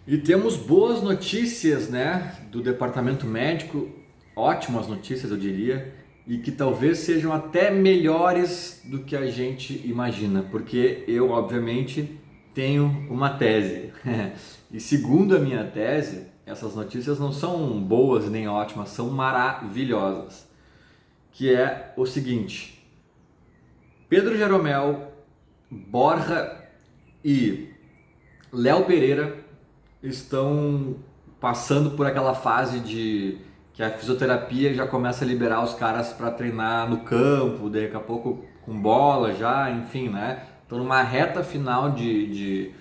E temos boas notícias, né, do departamento médico, ótimas notícias, eu diria, e que talvez sejam até melhores do que a gente imagina, porque eu, obviamente, tenho uma tese. E segundo a minha tese, essas notícias não são boas nem ótimas, são maravilhosas, que é o seguinte: Pedro Jeromel, Borja e Léo Pereira estão passando por aquela fase de que a fisioterapia já começa a liberar os caras para treinar no campo, daqui a pouco com bola já, enfim, né? Estão numa reta final de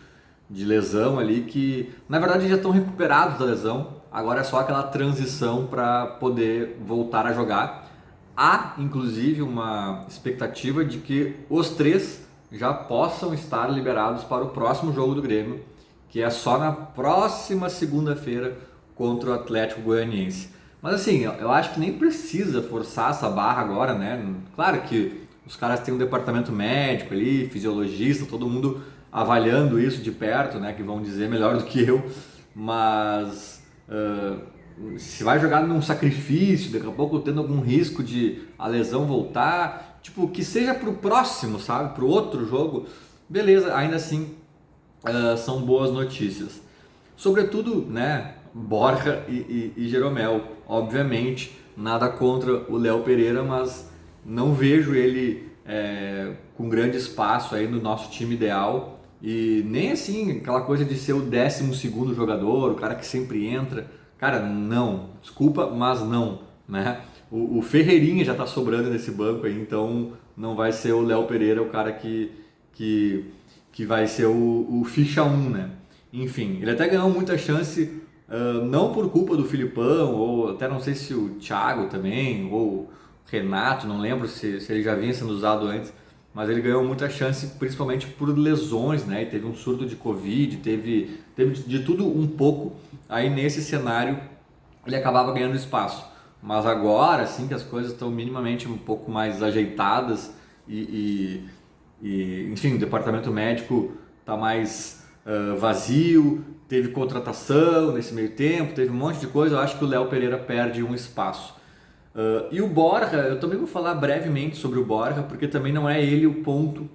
lesão ali que, na verdade, já estão recuperados da lesão, agora é só aquela transição para poder voltar a jogar. Há, inclusive, uma expectativa de que os três já possam estar liberados para o próximo jogo do Grêmio, que é só na próxima segunda-feira contra o Atlético Goianiense. Mas assim, eu acho que nem precisa forçar essa barra agora, né? Claro que os caras têm um departamento médico ali, fisiologista, todo mundo avaliando isso de perto, né? Que vão dizer melhor do que eu, mas se vai jogar num sacrifício, daqui a pouco tendo algum risco de a lesão voltar, tipo, que seja pro próximo, sabe? Pro outro jogo, beleza, ainda assim são boas notícias. Sobretudo, né, Borja e Jeromel. Obviamente, nada contra o Léo Pereira, mas não vejo ele com grande espaço aí no nosso time ideal. E nem assim, aquela coisa de ser o 12º jogador, o cara que sempre entra. Cara, não. Desculpa, mas não, né? O Ferreirinha já tá sobrando nesse banco aí, então não vai ser o Léo Pereira o cara que, que vai ser o ficha 1, né? Enfim, ele até ganhou muita chance, não por culpa do Filipão, ou até não sei se o Thiago também, ou o Renato, não lembro se ele já vinha sendo usado antes, mas ele ganhou muita chance principalmente por lesões, né? E teve um surto de Covid, teve de tudo um pouco. Aí nesse cenário ele acabava ganhando espaço. Mas agora, assim que as coisas estão minimamente um pouco mais ajeitadas enfim, o departamento médico está mais vazio, teve contratação nesse meio tempo, teve um monte de coisa, eu acho que o Léo Pereira perde um espaço. E o Borja, eu também vou falar brevemente sobre o Borja, porque também não é ele o ponto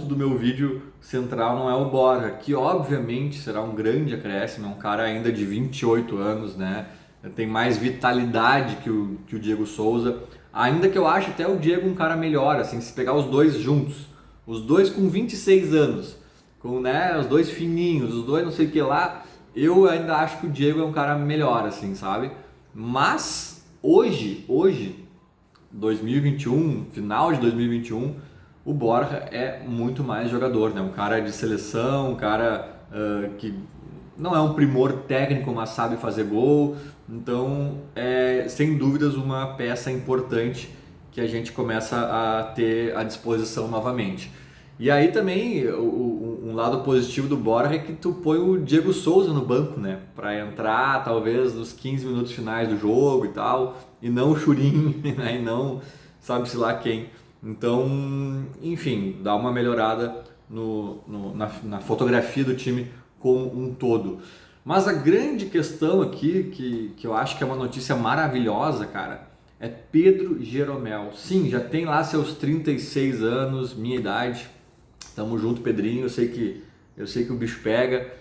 do meu vídeo central não é o Borja, que obviamente será um grande acréscimo, é um cara ainda de 28 anos, né? Tem mais vitalidade que o Diego Souza, ainda que eu ache até o Diego um cara melhor, assim, se pegar os dois juntos, os dois com 26 anos, com, né, os dois fininhos, os dois não sei o que lá, eu ainda acho que o Diego é um cara melhor, assim, sabe? Mas hoje, 2021, final de 2021, o Borja é muito mais jogador, né? Um cara de seleção, um cara que não é um primor técnico, mas sabe fazer gol. Então, é sem dúvidas uma peça importante que a gente começa a ter à disposição novamente. E aí também um lado positivo do Borja é que tu põe o Diego Souza no banco, né? Para entrar talvez nos 15 minutos finais do jogo e tal, e não o Churinho, né? E não sabe-se lá quem. Então, enfim, dá uma melhorada na fotografia do time como um todo. Mas a grande questão aqui, que eu acho que é uma notícia maravilhosa, cara, é Pedro Jeromel. Sim, já tem lá seus 36 anos, minha idade. Tamo junto, Pedrinho. Eu sei que o bicho pega.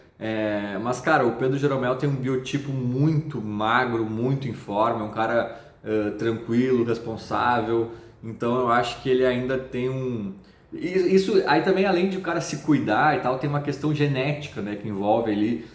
Mas, cara, o Pedro Jeromel tem um biotipo muito magro, muito em forma. É um cara tranquilo, responsável. Então, eu acho que ele ainda tem um... Isso aí também, além de o cara se cuidar e tal, tem uma questão genética, né, que envolve ali.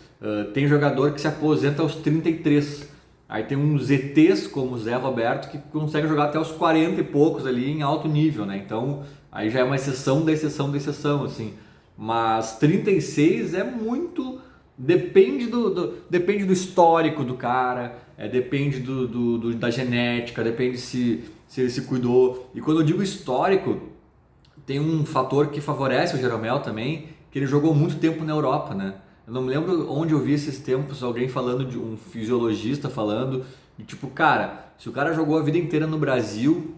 Tem jogador que se aposenta aos 33. Aí tem uns ETs como o Zé Roberto que consegue jogar até os 40 e poucos ali em alto nível, né? Então aí já é uma exceção da exceção da exceção, assim. Mas 36 é muito. Depende do histórico do cara, depende da genética, depende se ele se cuidou. E quando eu digo histórico, tem um fator que favorece o Jeromel também, que ele jogou muito tempo na Europa, né? Eu não me lembro onde eu vi esses tempos alguém falando de um fisiologista falando de tipo, cara, se o cara jogou a vida inteira no Brasil,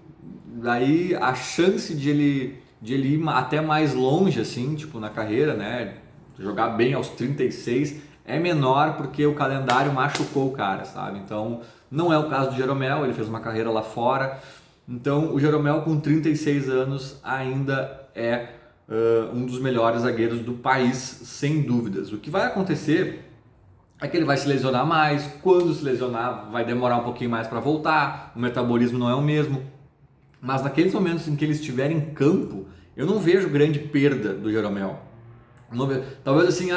daí a chance de ele ir até mais longe assim, tipo, na carreira, né, jogar bem aos 36 é menor porque o calendário machucou o cara, sabe? Então, não é o caso do Jeromel, ele fez uma carreira lá fora. Então, o Jeromel com 36 anos ainda é um dos melhores zagueiros do país, sem dúvidas. O que vai acontecer é que ele vai se lesionar mais, quando se lesionar vai demorar um pouquinho mais para voltar, o metabolismo não é o mesmo, mas naqueles momentos em que ele estiver em campo, eu não vejo grande perda do Jeromel. Talvez assim,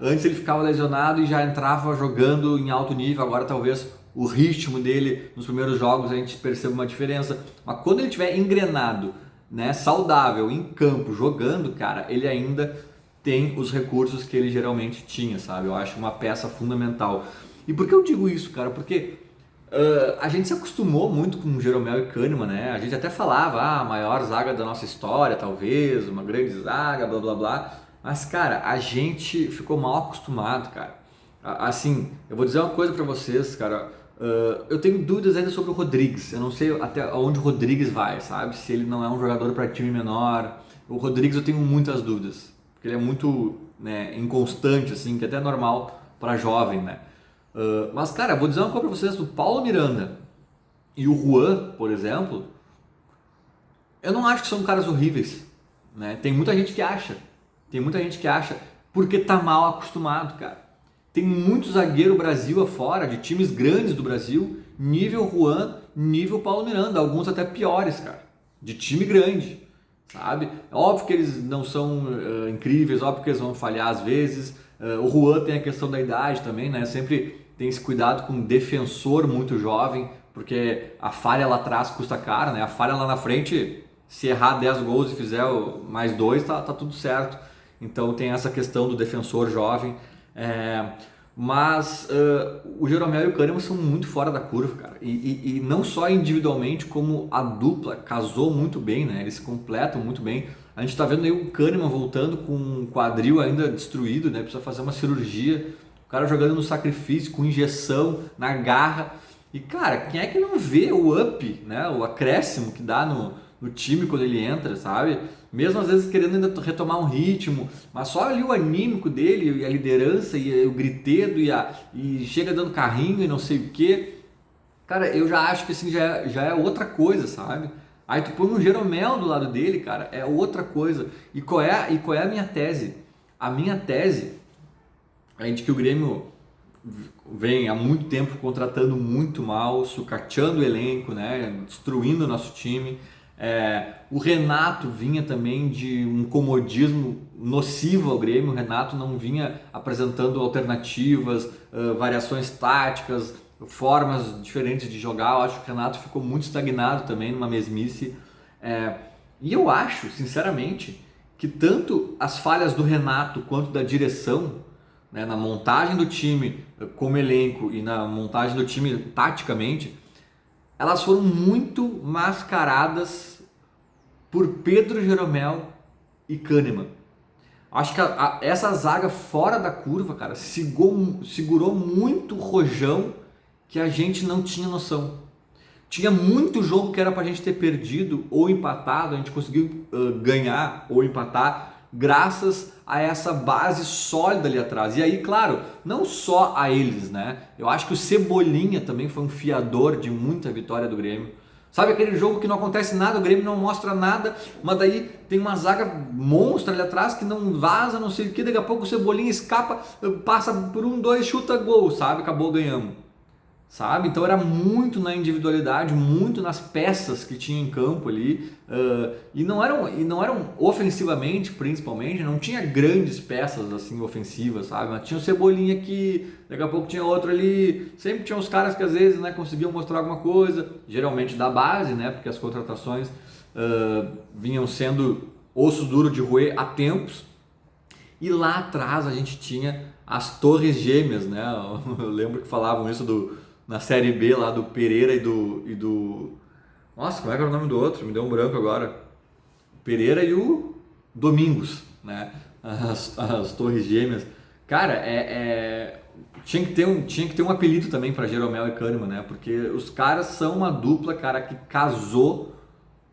antes ele ficava lesionado e já entrava jogando em alto nível, agora talvez o ritmo dele nos primeiros jogos a gente perceba uma diferença, mas quando ele estiver engrenado, né, saudável, em campo, jogando, cara, ele ainda tem os recursos que ele geralmente tinha, sabe? Eu acho uma peça fundamental. E por que eu digo isso, cara? Porque a gente se acostumou muito com Jeromel e Kahneman, né? A gente até falava, a maior zaga da nossa história, talvez, uma grande zaga, blá blá blá. Mas, cara, a gente ficou mal acostumado, cara. Assim, eu vou dizer uma coisa pra vocês, cara. Eu tenho dúvidas ainda sobre o Rodrigues. Eu não sei até onde o Rodrigues vai, sabe? Se ele não é um jogador para time menor. O Rodrigues eu tenho muitas dúvidas. Porque ele é muito, né, inconstante, assim, que é até normal para jovem, né? Mas, cara, vou dizer uma coisa pra vocês. O Paulo Miranda e o Juan, por exemplo, eu não acho que são caras horríveis, né? Tem muita gente que acha. Tem muita gente que acha porque tá mal acostumado, cara. Tem muito zagueiro Brasil afora, de times grandes do Brasil, nível Juan, nível Paulo Miranda, alguns até piores, cara, de time grande, sabe? Óbvio que eles não são incríveis, óbvio que eles vão falhar às vezes. O Juan tem a questão da idade também, né? Sempre tem esse cuidado com um defensor muito jovem, porque a falha lá atrás custa caro, né? A falha lá na frente, se errar 10 gols e fizer mais 2, tá tudo certo. Então tem essa questão do defensor jovem. Mas o Jeromel e o Kahneman são muito fora da curva, cara. E não só individualmente, como a dupla casou muito bem, né? Eles se completam muito bem. A gente tá vendo aí o Kahneman voltando com um quadril ainda destruído, né? Precisa fazer uma cirurgia. O cara jogando no sacrifício, com injeção, na garra. E, cara, quem é que não vê o up, né? O acréscimo que dá no time quando ele entra, sabe? Mesmo às vezes querendo ainda retomar um ritmo, mas só ali o anímico dele, e a liderança, e o gritedo, e chega dando carrinho e não sei o que. Cara, eu já acho que assim já é outra coisa, sabe? Aí tu põe um Jeromel do lado dele, cara, é outra coisa. E qual é a minha tese? A minha tese é de que o Grêmio vem há muito tempo contratando muito mal, sucateando o elenco, né? Destruindo o nosso time. O Renato vinha também de um comodismo nocivo ao Grêmio. O Renato não vinha apresentando alternativas, variações táticas, formas diferentes de jogar. Eu acho que o Renato ficou muito estagnado também numa mesmice. E eu acho, sinceramente, que tanto as falhas do Renato quanto da direção, né, na montagem do time como elenco e na montagem do time taticamente, elas foram muito mascaradas por Pedro Jeromel e Kahneman. Acho que essa zaga fora da curva, cara, segurou muito rojão que a gente não tinha noção. Tinha muito jogo que era pra gente ter perdido ou empatado, a gente conseguiu ganhar ou empatar graças a essa base sólida ali atrás. E aí, claro, não só a eles, né? Eu acho que o Cebolinha também foi um fiador de muita vitória do Grêmio. Sabe aquele jogo que não acontece nada, o Grêmio não mostra nada, mas daí tem uma zaga monstra ali atrás que não vaza, não sei o que, daqui a pouco o Cebolinha escapa, passa por 1-2, chuta gol, sabe? Acabou ganhando. Sabe? Então era muito na individualidade, muito nas peças que tinha em campo ali, e não eram ofensivamente, principalmente, não tinha grandes peças assim ofensivas, sabe? Mas tinha o Cebolinha que daqui a pouco tinha outro ali, sempre tinha os caras que às vezes, né, conseguiam mostrar alguma coisa, geralmente da base, né, porque as contratações vinham sendo osso duro de roer há tempos. E lá atrás a gente tinha as Torres Gêmeas, né? Eu lembro que falavam isso na Série B lá do Pereira e do... Nossa, como é que era o nome do outro? Me deu um branco agora. Pereira e o Domingos, né? As Torres Gêmeas. Cara, tinha que ter um apelido também para Jeromel e Kahneman, né? Porque os caras são uma dupla, cara, que casou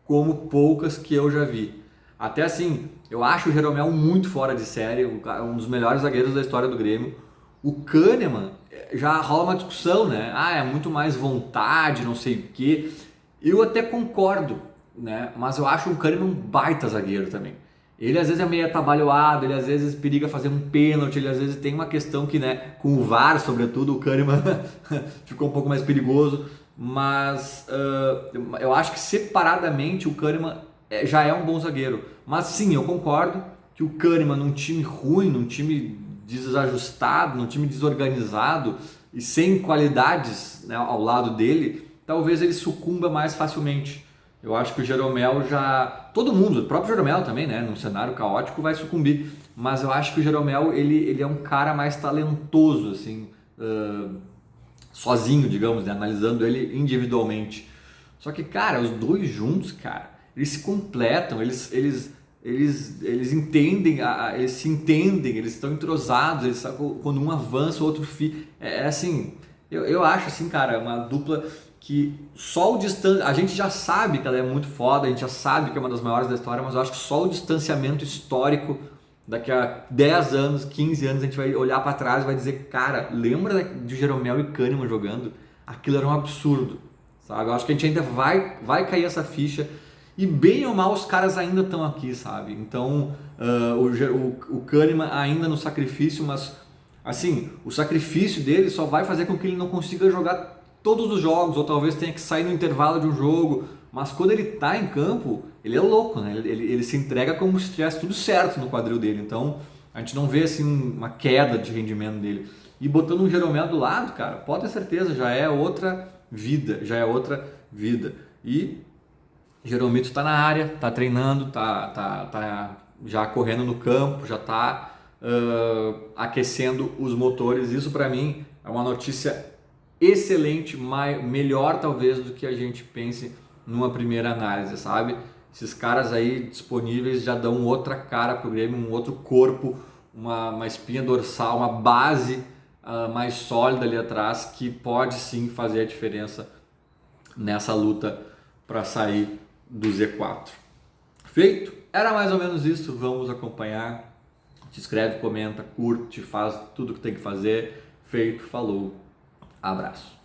como poucas que eu já vi. Até assim, eu acho o Jeromel muito fora de série, um dos melhores zagueiros da história do Grêmio. O Kahneman já rola uma discussão, né? Ah, é muito mais vontade, não sei o quê. Eu até concordo, né? Mas eu acho o Kahneman um baita zagueiro também. Ele às vezes é meio atabalhoado, ele às vezes periga fazer um pênalti, ele às vezes tem uma questão que, né, com o VAR, sobretudo, o Kahneman ficou um pouco mais perigoso. Mas eu acho que separadamente o Kahneman já é um bom zagueiro. Mas sim, eu concordo que o Kahneman num time ruim, num time desajustado, num time desorganizado e sem qualidades, né, ao lado dele, talvez ele sucumba mais facilmente. Eu acho que o Jeromel já... Todo mundo, o próprio Jeromel também, né, num cenário caótico vai sucumbir. Mas eu acho que o Jeromel, ele é um cara mais talentoso, assim, sozinho, digamos, né, analisando ele individualmente. Só que, cara, os dois juntos, cara, eles se completam, eles entendem, eles se entendem, eles estão entrosados, eles sabem quando um avança, o outro fica. É assim, eu acho assim, cara, uma dupla que só o distanciamento. A gente já sabe que ela é muito foda, a gente já sabe que é uma das maiores da história, mas eu acho que só o distanciamento histórico, daqui a 10 anos, 15 anos, a gente vai olhar para trás e vai dizer, cara, lembra de Jeromel e Kahneman jogando? Aquilo era um absurdo, sabe? Eu acho que a gente ainda vai cair essa ficha. E bem ou mal os caras ainda estão aqui, sabe? Então o Kahneman ainda no sacrifício, mas assim, o sacrifício dele só vai fazer com que ele não consiga jogar todos os jogos, ou talvez tenha que sair no intervalo de um jogo. Mas quando ele tá em campo, ele é louco, né? Ele se entrega como se tivesse tudo certo no quadril dele. Então a gente não vê assim uma queda de rendimento dele. E botando um Jeromel do lado, cara, pode ter certeza, já é outra vida, já é outra vida. E Jeromito está na área, está treinando, tá já correndo no campo, já está aquecendo os motores. Isso para mim é uma notícia excelente, melhor talvez do que a gente pense numa primeira análise, sabe? Esses caras aí disponíveis já dão outra cara pro Grêmio, um outro corpo, uma espinha dorsal, uma base mais sólida ali atrás que pode sim fazer a diferença nessa luta para sair do Z4. Feito? Era mais ou menos isso, vamos acompanhar. Se inscreve, comenta, curte, faz tudo o que tem que fazer. Feito, falou, abraço.